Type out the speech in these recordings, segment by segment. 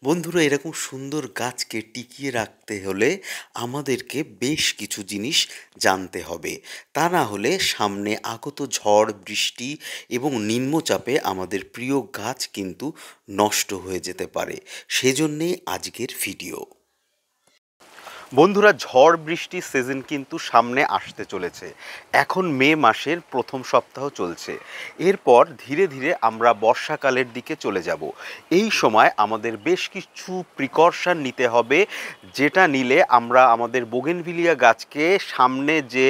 বন্ধুরা, এরকম সুন্দর গাছকে টিকিয়ে রাখতে হলে আমাদেরকে বেশ কিছু জিনিস জানতে হবে। তা না হলে সামনে আগত ঝড় বৃষ্টি এবং নিম্নচাপে আমাদের প্রিয় গাছ কিন্তু নষ্ট হয়ে যেতে পারে। সেজন্যেই আজকের ভিডিও। বন্ধুরা, ঝড় বৃষ্টির সিজন কিন্তু সামনে আসতে চলেছে। এখন মে মাসের প্রথম সপ্তাহ চলছে। এরপর ধীরে ধীরে আমরা বর্ষাকালের দিকে চলে যাব। এই সময় আমাদের বেশ কিছু প্রিকশন নিতে হবে, যেটা নিলে আমরা আমাদের বোগেনভিলিয়া গাছকে সামনে যে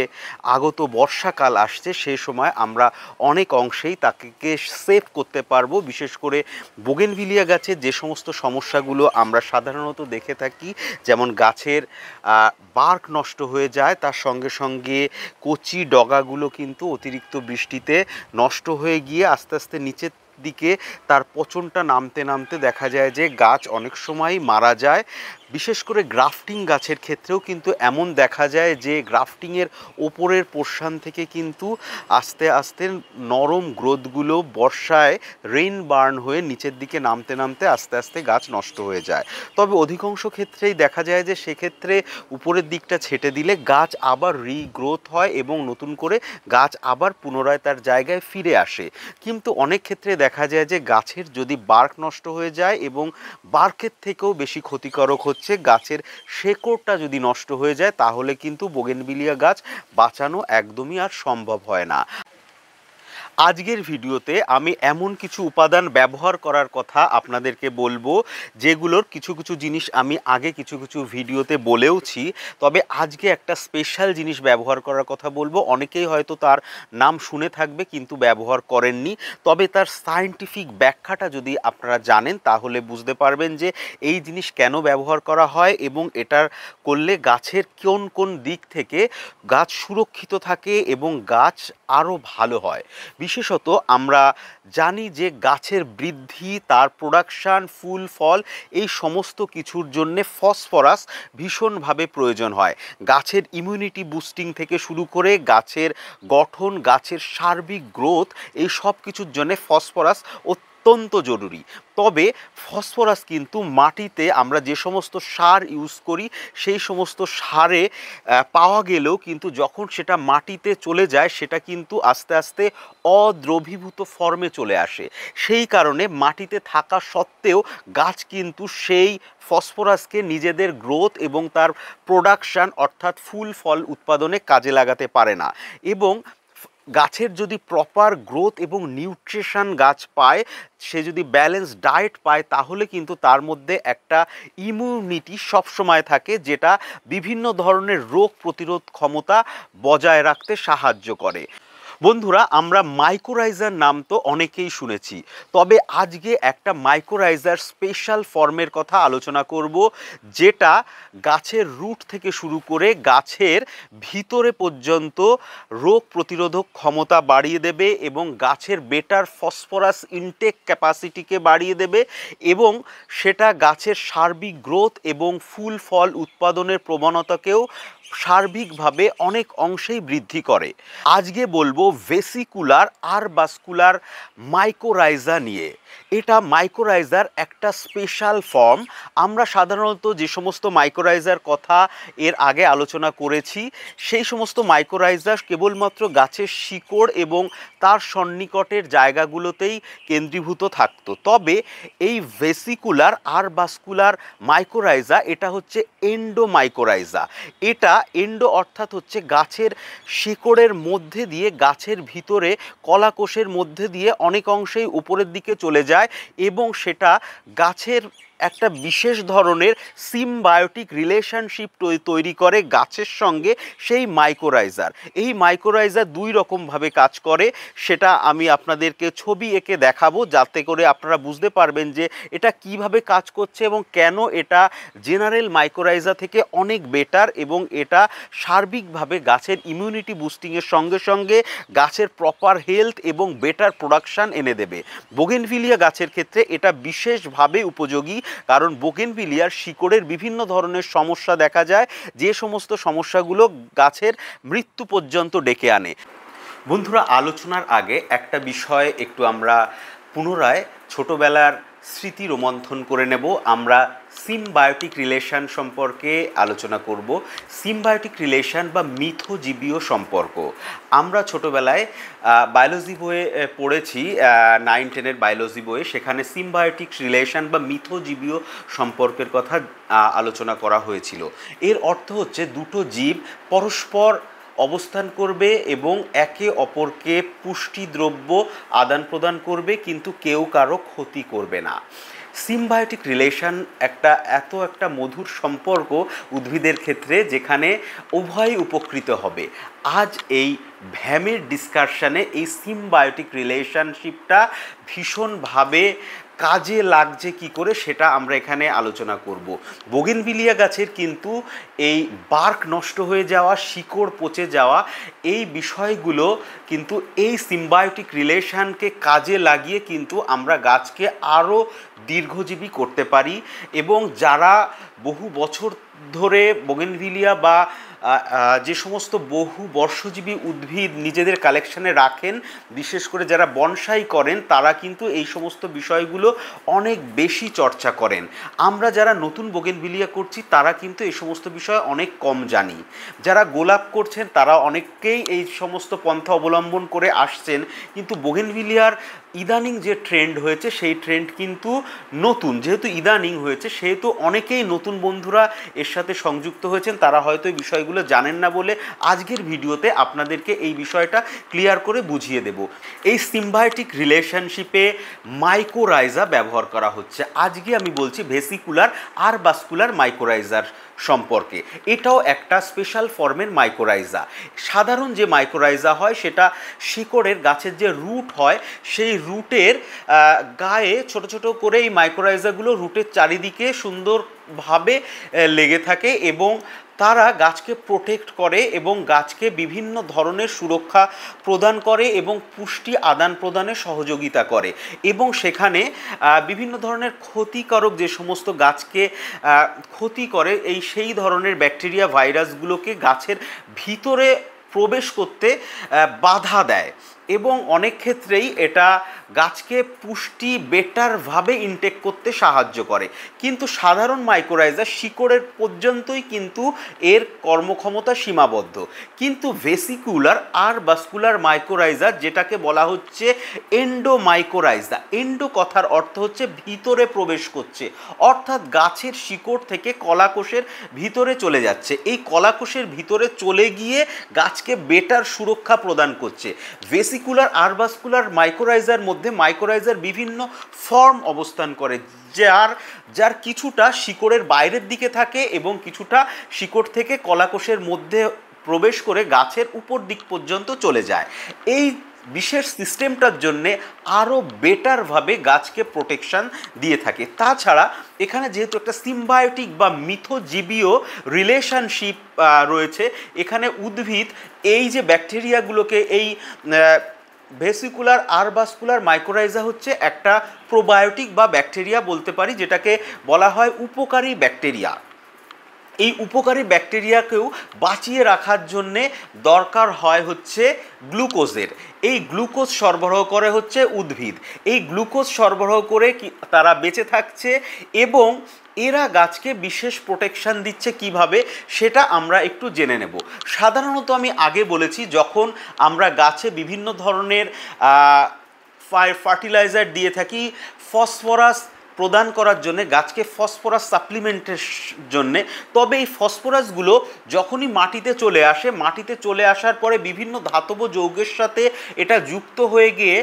আগত বর্ষাকাল আসছে সে সময় আমরা অনেক অংশেই তাকে সেভ করতে পারবো। বিশেষ করে বোগেনভিলিয়া গাছের যে সমস্ত সমস্যাগুলো আমরা সাধারণত দেখে থাকি, যেমন গাছের বার্ক নষ্ট হয়ে যায়, তার সঙ্গে সঙ্গে কচি ডগাগুলো কিন্তু অতিরিক্ত বৃষ্টিতে নষ্ট হয়ে গিয়ে আস্তে আস্তে নিচের দিকে তার পচনটা নামতে নামতে দেখা যায় যে গাছ অনেক সময় মারা যায়। বিশেষ করে গ্রাফটিং গাছের ক্ষেত্রেও কিন্তু এমন দেখা যায় যে গ্রাফটিংয়ের ওপরের পোর্শন থেকে কিন্তু আস্তে আস্তে নরম গ্রোথগুলো বর্ষায় রেইন বার্ন হয়ে নিচের দিকে নামতে নামতে আস্তে আস্তে গাছ নষ্ট হয়ে যায়। তবে অধিকাংশ ক্ষেত্রেই দেখা যায় যে সেক্ষেত্রে উপরের দিকটা ছেটে দিলে গাছ আবার রিগ্রোথ হয় এবং নতুন করে গাছ আবার পুনরায় তার জায়গায় ফিরে আসে। কিন্তু অনেক ক্ষেত্রে দেখা যায় যে গাছের যদি বার্ক নষ্ট হয়ে যায় এবং বার্কের থেকেও বেশি ক্ষতিকারক হচ্ছে গাছের শেকড়টা যদি নষ্ট হয়ে যায়, তাহলে কিন্তু বোগেনভিলিয়া গাছ বাঁচানো একদমই আর সম্ভব হয় না। আজকের ভিডিওতে আমি এমন কিছু উপাদান ব্যবহার করার কথা আপনাদেরকে বলবো, যেগুলোর কিছু কিছু জিনিস আমি আগে কিছু কিছু ভিডিওতে বলেওছি। তবে আজকে একটা স্পেশাল জিনিস ব্যবহার করার কথা বলবো। অনেকেই হয়তো তার নাম শুনে থাকবে কিন্তু ব্যবহার করেননি। তবে তার সায়েন্টিফিক ব্যাখ্যাটা যদি আপনারা জানেন তাহলে বুঝতে পারবেন যে এই জিনিস কেন ব্যবহার করা হয় এবং এটার করলে গাছের কোন কোন দিক থেকে গাছ সুরক্ষিত থাকে এবং গাছ আরও ভালো হয়। বিশেষত আমরা জানি যে গাছের বৃদ্ধি, তার প্রোডাকশান, ফুল ফল, এই সমস্ত কিছুর জন্যে ফসফরাস ভীষণভাবে প্রয়োজন হয়। গাছের ইমিউনিটি বুস্টিং থেকে শুরু করে গাছের গঠন, গাছের সার্বিক গ্রোথ, এই সব কিছুর জন্যে ফসফরাস অত্যন্ত জরুরি। তবে ফসফরাস কিন্তু মাটিতে আমরা যে সমস্ত সার ইউজ করি সেই সমস্ত সারে পাওয়া গেলেও কিন্তু যখন সেটা মাটিতে চলে যায় সেটা কিন্তু আস্তে আস্তে অদ্রবীভূত ফর্মে চলে আসে। সেই কারণে মাটিতে থাকা সত্ত্বেও গাছ কিন্তু সেই ফসফরাসকে নিজেদের গ্রোথ এবং তার প্রোডাকশান অর্থাৎ ফুল ফল উৎপাদনে কাজে লাগাতে পারে না। এবং গাছের যদি প্রপার গ্রোথ এবং নিউট্রিশন গাছ পায়, সে যদি ব্যালেন্স ডায়েট পায়, তাহলে কিন্তু তার মধ্যে একটা ইমিউনিটি সবসময় থাকে, যেটা বিভিন্ন ধরনের রোগ প্রতিরোধ ক্ষমতা বজায় রাখতে সাহায্য করে। বন্ধুরা, আমরা মাইকোরাইজার নাম তো অনেকেই শুনেছি, তবে আজকে একটা মাইকোরাইজার স্পেশাল ফর্মের কথা আলোচনা করব, যেটা গাছের রুট থেকে শুরু করে গাছের ভিতরে পর্যন্ত রোগ প্রতিরোধক ক্ষমতা বাড়িয়ে দেবে এবং গাছের বেটার ফসফরাস ইনটেক ক্যাপাসিটিকে বাড়িয়ে দেবে এবং সেটা গাছের সার্বিক গ্রোথ এবং ফুল ফল উৎপাদনের প্রবণতাকেও সার্বিকভাবে অনেক অংশেই বৃদ্ধি করে। আজকে বলবো ভেসিকুলার আর ভাস্কুলার মাইকোরাইজা নিয়ে। এটা মাইকোরাইজার একটা স্পেশাল ফর্ম। আমরা সাধারণত যে সমস্ত মাইকোরাইজার কথা এর আগে আলোচনা করেছি, সেই সমস্ত মাইকোরাইজার কেবলমাত্র গাছের শিকড় এবং তার সন্নিকটের জায়গাগুলোতেই কেন্দ্রীভূত থাকতো। তবে এই ভেসিকুলার আর ভাস্কুলার মাইকোরাইজা এটা হচ্ছে এন্ডোমাইকোরাইজা। এটা এন্ডো অর্থাৎ হচ্ছে গাছের শিকড়ের মধ্যে দিয়ে, গাছের ভিতরে কলাকোষের মধ্যে দিয়ে অনেক অংশেই উপরের দিকে চলে যায় এবং সেটা গাছের একটা বিশেষ ধরনের সিমবায়োটিক রিলেশনশিপ তৈরি করে গাছের সঙ্গে সেই মাইকোরাইজার। এই মাইকোরাইজার দুই রকমভাবে কাজ করে, সেটা আমি আপনাদেরকে ছবি এঁকে দেখাবো, যাতে করে আপনারা বুঝতে পারবেন যে এটা কিভাবে কাজ করছে এবং কেন এটা জেনারেল মাইকোরাইজা থেকে অনেক বেটার এবং এটা সার্বিকভাবে গাছের ইমিউনিটি বুস্টিংয়ের সঙ্গে সঙ্গে গাছের প্রপার হেলথ এবং বেটার প্রোডাকশান এনে দেবে। বোগেনভিলিয়া গাছের ক্ষেত্রে এটা বিশেষভাবে উপযোগী, কারণ বোগেনভিলিয়ার শিকড়ের বিভিন্ন ধরনের সমস্যা দেখা যায়, যে সমস্ত সমস্যাগুলো গাছের মৃত্যু পর্যন্ত ডেকে আনে। বন্ধুরা, আলোচনার আগে একটা বিষয় একটু আমরা পুনরায় ছোটবেলার স্মৃতি রোমন্থন করে নেব। আমরা সিমবায়োটিক রিলেশন সম্পর্কে আলোচনা করব। সিমবায়োটিক রিলেশন বা মিথজীবীয় সম্পর্ক আমরা ছোটোবেলায় বায়োলজি বইয়ে পড়েছি, 9-10 বায়োলজি বইয়ে, সেখানে সিমবায়োটিক রিলেশন বা মিথজীবীয় সম্পর্কের কথা আলোচনা করা হয়েছিল। এর অর্থ হচ্ছে দুটো জীব পরস্পর অবস্থান করবে এবং একে অপরকে পুষ্টি দ্রব্য আদান প্রদান করবে, কিন্তু কেউ কারো ক্ষতি করবে না। সিমবায়োটিক রিলেশন একটা মধুর সম্পর্ক উদ্ভিদের ক্ষেত্রে, যেখানে উভয়ই উপকৃত হবে। আজ এই ভ্যামের ডিসকাশনে এই সিমবায়োটিক রিলেশনশিপটা ভীষণভাবে কাজে লাগছে কি করে সেটা আমরা এখানে আলোচনা করব। বোগেনভিলিয়া গাছের কিন্তু এই বার্ক নষ্ট হয়ে যাওয়া, শিকড় পচে যাওয়া, এই বিষয়গুলো কিন্তু এই সিমবায়োটিক রিলেশনকে কাজে লাগিয়ে কিন্তু আমরা গাছকে আরও দীর্ঘজীবী করতে পারি। এবং যারা বহু বছর ধরে বোগেনভিলিয়া বা যে সমস্ত বহু বর্ষজীবী উদ্ভিদ নিজেদের কালেকশানে রাখেন, বিশেষ করে যারা বনসাই করেন, তারা কিন্তু এই সমস্ত বিষয়গুলো অনেক বেশি চর্চা করেন। আমরা যারা নতুন বোগেনভিলিয়া করছি তারা কিন্তু এই সমস্ত বিষয় অনেক কম জানি। যারা গোলাপ করছেন তারা অনেককেই এই সমস্ত পন্থা অবলম্বন করে আসছেন, কিন্তু বোগেনভিলিয়ার ইদানিং যে ট্রেন্ড হয়েছে সেই ট্রেন্ড কিন্তু নতুন। যেহেতু ইদানিং হয়েছে সেহেতু অনেকেই নতুন বন্ধুরা এর সাথে সংযুক্ত হয়েছেন, তারা হয়তো এই বিষয়গুলো জানেন না বলে আজকের ভিডিওতে আপনাদেরকে এই বিষয়টা ক্লিয়ার করে বুঝিয়ে দেব। এই সিমবায়োটিক রিলেশনশিপে মাইকোরাইজা ব্যবহার করা হচ্ছে। আজকে আমি বলছি ভেসিকুলার আর বাস্কুলার মাইকোরাইজার সম্পর্কে। এটাও একটা স্পেশাল ফর্মের মাইকোরাইজা। সাধারণ যে মাইকোরাইজা হয় সেটা শিকড়ের, গাছের যে রুট হয় সেই রুটের গায়ে ছোট ছোট করে এই মাইকোরাইজাগুলো রুটের চারিদিকে সুন্দরভাবে লেগে থাকে এবং তারা গাছকে প্রোটেক্ট করে এবং গাছকে বিভিন্ন ধরনের সুরক্ষা প্রদান করে এবং পুষ্টি আদান প্রদানে সহযোগিতা করে। এবং সেখানে বিভিন্ন ধরনের ক্ষতিকারক যে সমস্ত গাছকে ক্ষতি করে সেই ধরনের ব্যাকটেরিয়া ভাইরাসগুলোকে গাছের ভিতরে প্রবেশ করতে বাধা দেয় এবং অনেক ক্ষেত্রেই এটা গাছকে পুষ্টি বেটারভাবে ইনটেক করতে সাহায্য করে। কিন্তু সাধারণ মাইকোরাইজা শিকড়ের পর্যন্তই কিন্তু এর কর্মক্ষমতা সীমাবদ্ধ। কিন্তু ভেসিকুলার আর বাস্কুলার মাইকোরাইজা, যেটাকে বলা হচ্ছে এন্ডোমাইকোরাইজা, এন্ডো কথার অর্থ হচ্ছে ভিতরে প্রবেশ করছে, অর্থাৎ গাছের শিকড় থেকে কলাকোষের ভিতরে চলে যাচ্ছে। এই কলাকোষের ভিতরে চলে গিয়ে গাছকে বেটার সুরক্ষা প্রদান করছে। ভেসিকুলার আর বাস্কুলার মাইকোরাইজার মধ্যে মাইকোরাইজার বিভিন্ন ফর্ম অবস্থান করে, যার কিছুটা শিকড়ের বাইরের দিকে থাকে এবং কিছুটা শিকড় থেকে কলাকোষের মধ্যে প্রবেশ করে গাছের উপর দিক পর্যন্ত চলে যায়। এই বিশেষ সিস্টেমটার জন্যে আরও বেটারভাবে গাছকে প্রোটেকশান দিয়ে থাকে। তাছাড়া এখানে যেহেতু একটা সিমবায়োটিক বা মিথজীবীয় রিলেশনশিপ রয়েছে, এখানে উদ্ভিদ এই যে ব্যাকটেরিয়াগুলোকে, এই ভেসিকুলার আর বাস্কুলার মাইকোরাইজা হচ্ছে একটা প্রোবায়োটিক বা ব্যাকটেরিয়া বলতে পারি, যেটাকে বলা হয় উপকারী ব্যাকটেরিয়া। এই উপকারী ব্যাকটেরিয়াকেও বাঁচিয়ে রাখার জন্যে দরকার হয় হচ্ছে গ্লুকোজের। এই গ্লুকোজ সরবরাহ করে হচ্ছে উদ্ভিদ। এই গ্লুকোজ সরবরাহ করে তারা বেঁচে থাকছে এবং এরা গাছকে বিশেষ প্রোটেকশান দিচ্ছে কিভাবে সেটা আমরা একটু জেনে নেব। সাধারণত আমি আগে বলেছি, যখন আমরা গাছে বিভিন্ন ধরনের ফার্টিলাইজার দিয়ে থাকি ফসফরাস প্রদান করার জন্য, গাছকে ফসফরাস সাপ্লিমেন্টের জন্যে, তবে এই ফসফরাসগুলো যখনই মাটিতে চলে আসে, মাটিতে চলে আসার পরে বিভিন্ন ধাতব যৌগের সাথে এটা যুক্ত হয়ে গিয়ে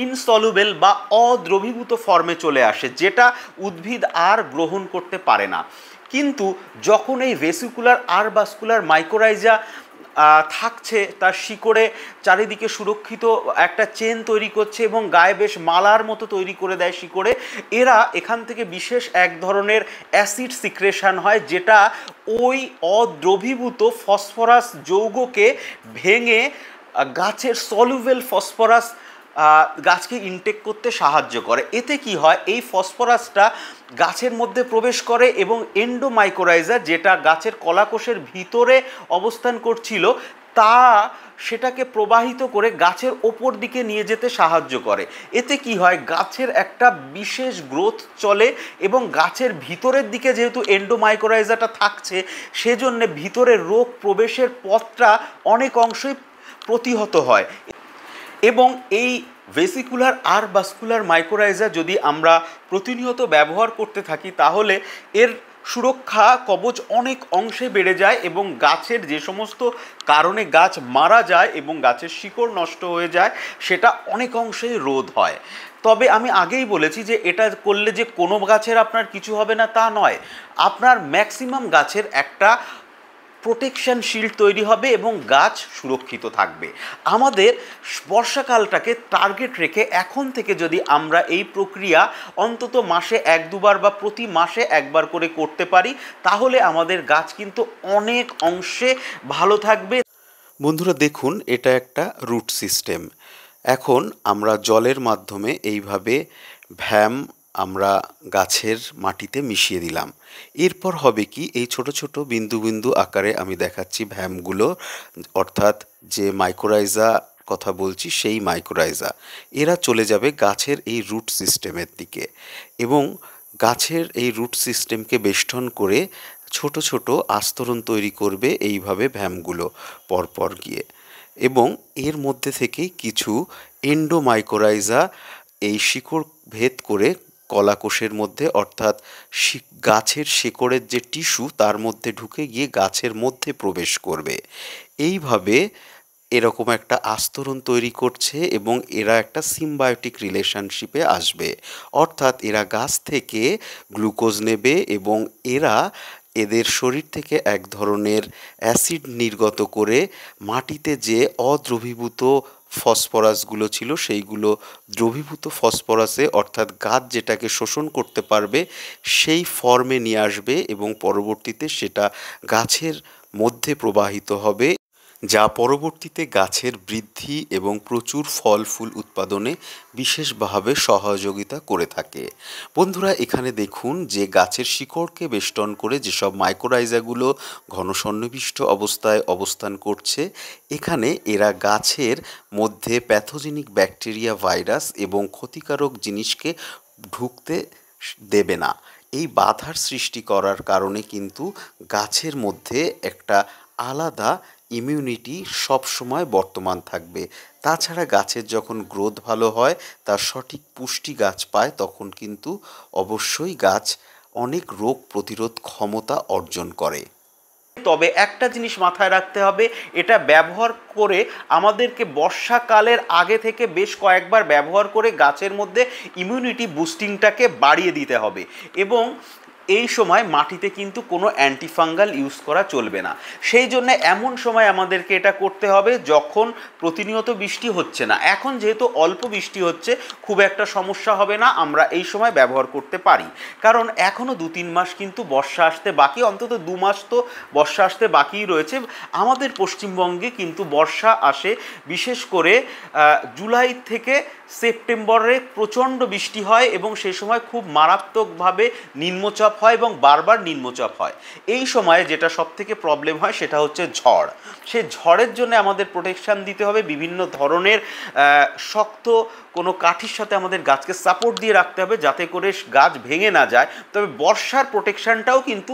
ইনসলুবেল বা অদ্রবীভূত ফর্মে চলে আসে, যেটা উদ্ভিদ আর গ্রহণ করতে পারে না। কিন্তু যখন এই ভেসিকুলার আর বাস্কুলার মাইকোরাইজা থাকছে, তার শিকড়ে চারিদিকে সুরক্ষিত একটা চেন তৈরি করছে এবং গায়ে বেশ মালার মতো তৈরি করে দেয় শিকড়ে, এরা এখান থেকে বিশেষ এক ধরনের অ্যাসিড সিক্রেশন হয়, যেটা ওই অদ্রবীভূত ফসফরাস যৌগকে ভেঙে গাছের সলিউবেল ফসফরাস গাছকে ইনটেক করতে সাহায্য করে। এতে কি হয়, এই ফসফরাসটা গাছের মধ্যে প্রবেশ করে এবং এন্ডোমাইকোরাইজা, যেটা গাছের কলাকোষের ভিতরে অবস্থান করছিল, তা সেটাকে প্রবাহিত করে গাছের ওপর দিকে নিয়ে যেতে সাহায্য করে। এতে কি হয়, গাছের একটা বিশেষ গ্রোথ চলে এবং গাছের ভিতরের দিকে যেহেতু এন্ডোমাইকোরাইজাটা থাকছে, সেজন্য ভিতরে রোগ প্রবেশের পথটা অনেক অংশই প্রতিহত হয়। এবং এই ভেসিকুলার আর ভাস্কুলার মাইকোরাইজা যদি আমরা প্রতিনিয়ত ব্যবহার করতে থাকি, তাহলে এর সুরক্ষা কবচ অনেক অংশে বেড়ে যায় এবং গাছের যে সমস্ত কারণে গাছ মারা যায় এবং গাছের শিকড় নষ্ট হয়ে যায়, সেটা অনেক অংশেই রোধ হয়। তবে আমি আগেই বলেছি যে এটা করলে যে কোনো গাছের আপনার কিছু হবে না তা নয়, আপনার ম্যাক্সিমাম গাছের একটা প্রোটেকশন শিল্ড তৈরি হবে এবং গাছ সুরক্ষিত থাকবে। আমাদের বর্ষাকালটাকে টার্গেট রেখে এখন থেকে যদি আমরা এই প্রক্রিয়া অন্তত মাসে 1-2 বার বা প্রতি মাসে 1বার করে করতে পারি, তাহলে আমাদের গাছ কিন্তু অনেক অংশে ভালো থাকবে। বন্ধুরা দেখুন, এটা একটা রুট সিস্টেম। এখন আমরা জলের মাধ্যমে এইভাবে ভ্যাম আমরা গাছের মাটিতে মিশিয়ে দিলাম। এরপর হবে কি, এই ছোট ছোট বিন্দু বিন্দু আকারে আমি দেখাচ্ছি ভ্যামগুলো, অর্থাৎ যে মাইকোরাইজা কথা বলছি সেই মাইকোরাইজা, এরা চলে যাবে গাছের এই রুট সিস্টেমের দিকে এবং গাছের এই রুট সিস্টেমকে বেষ্টন করে ছোট ছোট আস্তরণ তৈরি করবে এইভাবে ভ্যামগুলো পরপর গিয়ে। এবং এর মধ্যে থেকেই কিছু এন্ডোমাইকোরাইজা এই শিকড় ভেদ করে কলাকোষের মধ্যে, অর্থাৎ গাছের শিকড়ের যে টিস্যু তার মধ্যে ঢুকে গিয়ে গাছের মধ্যে প্রবেশ করবে। এইভাবে এরকম একটা আস্তরণ তৈরি করছে এবং এরা একটা সিম্বায়োটিক রিলেশনশিপে আসবে, অর্থাৎ এরা গাছ থেকে গ্লুকোজ নেবে এবং এরা এদের শরীর থেকে এক ধরনের অ্যাসিড নির্গত করে মাটিতে যে অদ্রবীভূত ফসফরাসগুলো ছিল সেইগুলো দ্রবীভূত ফসফরাসে, অর্থাৎ গাছ যেটাকে শোষণ করতে পারবে সেই ফর্মে নিয়ে আসবে এবং পরবর্তীতে সেটা গাছের মধ্যে প্রবাহিত হবে, যা পরবর্তীতে গাছের বৃদ্ধি এবং প্রচুর ফল ফুল উৎপাদনে বিশেষভাবে সহযোগিতা করে থাকে। বন্ধুরা এখানে দেখুন যে গাছের শিকড়কে বেষ্টন করে যেসব মাইকোরাইজাগুলো ঘনসন্নিবিষ্ট অবস্থায় অবস্থান করছে, এখানে এরা গাছের মধ্যে প্যাথোজেনিক ব্যাকটেরিয়া, ভাইরাস এবং ক্ষতিকারক জিনিসকে ঢুকতে দেবে না। এই বাধার সৃষ্টি করার কারণে কিন্তু গাছের মধ্যে একটা আলাদা ইমিউনিটি সবসময় বর্তমান থাকবে। তাছাড়া গাছের যখন গ্রোথ ভালো হয়, তার সঠিক পুষ্টি গাছ পায়, তখন কিন্তু অবশ্যই গাছ অনেক রোগ প্রতিরোধ ক্ষমতা অর্জন করে। তবে একটা জিনিস মাথায় রাখতে হবে, এটা ব্যবহার করে আমাদেরকে বর্ষাকালের আগে থেকে বেশ কয়েকবার ব্যবহার করে গাছের মধ্যে ইমিউনিটি বুস্টিংটাকে বাড়িয়ে দিতে হবে এবং এই সময় মাটিতে কিন্তু কোনো অ্যান্টিফাঙ্গাল ইউজ করা চলবে না। সেই জন্য এমন সময় আমাদেরকে এটা করতে হবে যখন প্রতিনিয়ত বৃষ্টি হচ্ছে না। এখন যেহেতু অল্প বৃষ্টি হচ্ছে, খুব একটা সমস্যা হবে না, আমরা এই সময় ব্যবহার করতে পারি। কারণ এখনও 2-3 মাস কিন্তু বর্ষা আসতে বাকি, অন্তত 2 মাস তো বর্ষা আসতে বাকিই রয়েছে। আমাদের পশ্চিমবঙ্গে কিন্তু বর্ষা আসে বিশেষ করে জুলাই থেকে সেপ্টেম্বরে প্রচণ্ড বৃষ্টি হয় এবং সেই সময় খুব মারাত্মকভাবে নিম্নচাপ হয় এবং বারবার নিম্নচাপ হয়। এই সময়ে যেটা সবথেকে প্রবলেম হয় সেটা হচ্ছে ঝড়। সেই ঝড়ের জন্য আমাদের প্রোটেকশান দিতে হবে, বিভিন্ন ধরনের শক্ত কোনো কাঠির সাথে আমাদের গাছকে সাপোর্ট দিয়ে রাখতে হবে যাতে করে গাছ ভেঙে না যায়। তবে বর্ষার প্রোটেকশানটাও কিন্তু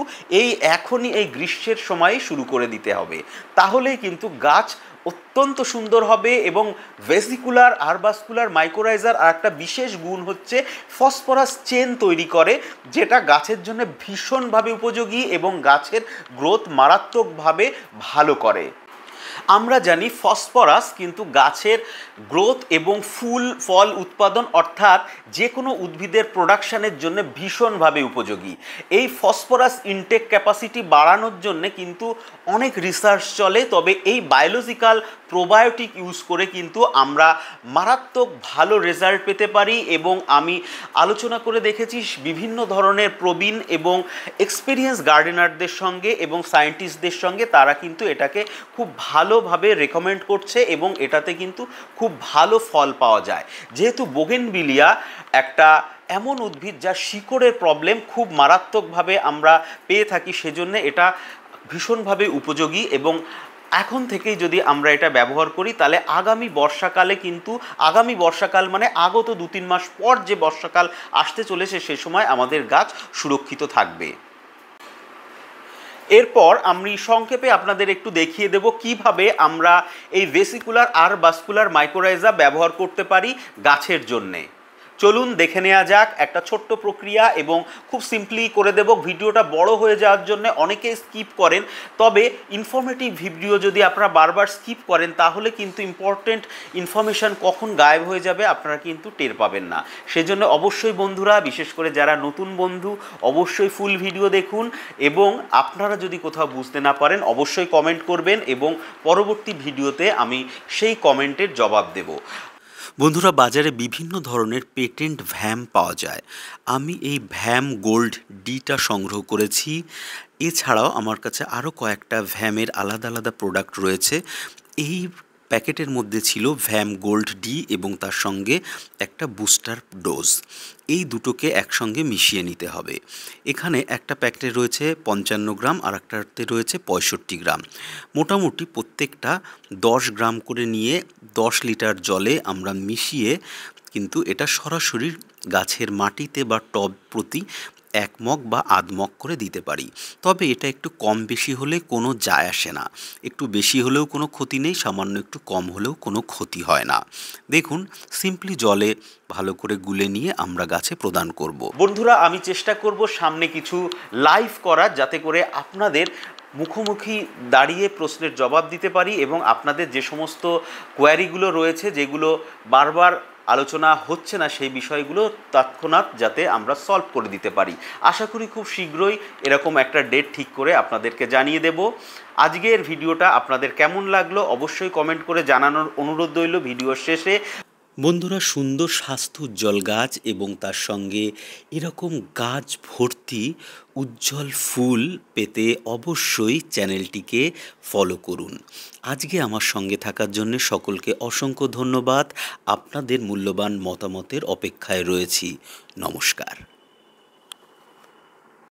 এখনই এই গ্রীষ্মের সময়ই শুরু করে দিতে হবে, তাহলেই কিন্তু গাছ অত্যন্ত সুন্দর হবে। এবং ভেসিকুলার আর ভাস্কুলার মাইকোরাইজার আর একটা বিশেষ গুণ হচ্ছে ফসফরাস চেন তৈরি করে, যেটা গাছের জন্য ভীষণভাবে উপযোগী এবং গাছের গ্রোথ মারাত্মকভাবে ভালো করে। আমরা জানি ফসফরাস কিন্তু গাছের গ্রোথ এবং ফুল ফল উৎপাদন, অর্থাৎ যে কোনো উদ্ভিদের প্রোডাকশানের জন্য ভীষণভাবে উপযোগী। এই ফসফরাস ইনটেক ক্যাপাসিটি বাড়ানোর জন্য কিন্তু অনেক রিসার্চ চলে, তবে এই বায়োলজিক্যাল প্রোবায়োটিক ইউজ করে কিন্তু আমরা মারাত্মক ভালো রেজাল্ট পেতে পারি। এবং আমি আলোচনা করে দেখেছি বিভিন্ন ধরনের প্রবীণ এবং এক্সপিরিয়েন্স গার্ডেনারদের সঙ্গে এবং সায়েন্টিস্টদের সঙ্গে, তারা কিন্তু এটাকে খুব ভালোভাবে রেকমেন্ড করছে এবং এটাতে কিন্তু খুব ভালো ফল পাওয়া যায়। যেহেতু বোগেনভিলিয়া একটা এমন উদ্ভিদ যার শিকড়ের প্রবলেম খুব মারাত্মকভাবে আমরা পেয়ে থাকি, সেজন্য এটা ভীষণভাবে উপযোগী। এবং এখন থেকেই যদি আমরা এটা ব্যবহার করি তাহলে আগামী বর্ষাকাল মানে আগত 2-3 মাস পর যে বর্ষাকাল আসতে চলেছে সে সময় আমাদের গাছ সুরক্ষিত থাকবে। এরপর আমি সংক্ষেপে আপনাদের একটু দেখিয়ে দেব কিভাবে আমরা এই ভেসিকুলার আর ভাস্কুলার মাইকোরাইজা ব্যবহার করতে পারি গাছের জন্যে। চলুন দেখে নেওয়া যাক একটা ছোট্ট প্রক্রিয়া, এবং খুব সিম্পলি করে দেব। ভিডিওটা বড় হয়ে যাওয়ার জন্য অনেকে স্কিপ করেন, তবে ইনফরমেটিভ ভিডিও যদি আপনারা বারবার স্কিপ করেন তাহলে কিন্তু ইম্পর্টেন্ট ইনফরমেশান কখন গায়েব হয়ে যাবে আপনারা কিন্তু টের পাবেন না। সেজন্য অবশ্যই বন্ধুরা, বিশেষ করে যারা নতুন বন্ধু, অবশ্যই ফুল ভিডিও দেখুন, এবং আপনারা যদি কোথাও বুঝতে না পারেন অবশ্যই কমেন্ট করবেন এবং পরবর্তী ভিডিওতে আমি সেই কমেন্টের জবাব দেব। বন্ধুরা, বাজারে বিভিন্ন ধরনের পেটেন্ট ভ্যাম পাওয়া যায়। আমি এই ভ্যাম গোল্ড ডিটা সংগ্রহ করেছি। এছাড়াও আমার কাছে আরও কয়েকটা ভ্যামের আলাদা আলাদা প্রোডাক্ট রয়েছে। এই প্যাকেটের মধ্যে ছিল ভ্যাম গোল্ড ডি এবং তার সঙ্গে একটা বুস্টার ডোজ। এই দুটোকে একসঙ্গে মিশিয়ে নিতে হবে। এখানে একটা প্যাকেটে রয়েছে 55 গ্রাম আর একটাতে রয়েছে 65 গ্রাম। মোটামুটি প্রত্যেকটা 10 গ্রাম করে নিয়ে 10 লিটার জলে আমরা মিশিয়ে কিন্তু এটা সরাসরি গাছের মাটিতে বা টব প্রতি 1 মগ বা আধ মগ করে দিতে পারি। তবে এটা একটু কম বেশি হলে কোনো যায় আসে না, একটু বেশি হলেও কোনো ক্ষতি নেই, সামান্য একটু কম হলেও কোনো ক্ষতি হয় না। দেখুন, সিম্পলি জলে ভালো করে গুলে নিয়ে আমরা গাছে প্রদান করব। বন্ধুরা, আমি চেষ্টা করব সামনে কিছু লাইভ করার, যাতে করে আপনাদের মুখোমুখি দাঁড়িয়ে প্রশ্নের জবাব দিতে পারি এবং আপনাদের যে সমস্ত কোয়ারিগুলো রয়েছে যেগুলো বারবার আলোচনা হচ্ছে না সেই বিষয়গুলো তৎক্ষণাৎ যাতে আমরা সলভ করে দিতে পারি। আশা করি খুব শীঘ্রই এরকম একটা ডেট ঠিক করে আপনাদেরকে জানিয়ে দেব। আজকের ভিডিওটা আপনাদের কেমন লাগলো অবশ্যই কমেন্ট করে জানানোর অনুরোধ রইল ভিডিওর শেষে। বন্ধুরা, সুন্দর স্বাস্থ্য উজ্জ্বল গাছ এবং তার সঙ্গে এরকম গাছ ভর্তি উজ্জ্বল ফুল পেতে অবশ্যই চ্যানেলটিকে ফলো করুন। আজকে আমার সঙ্গে থাকার জন্য সকলকে অসংখ্য ধন্যবাদ। আপনাদের মূল্যবান মতামতের অপেক্ষায় রয়েছি। নমস্কার।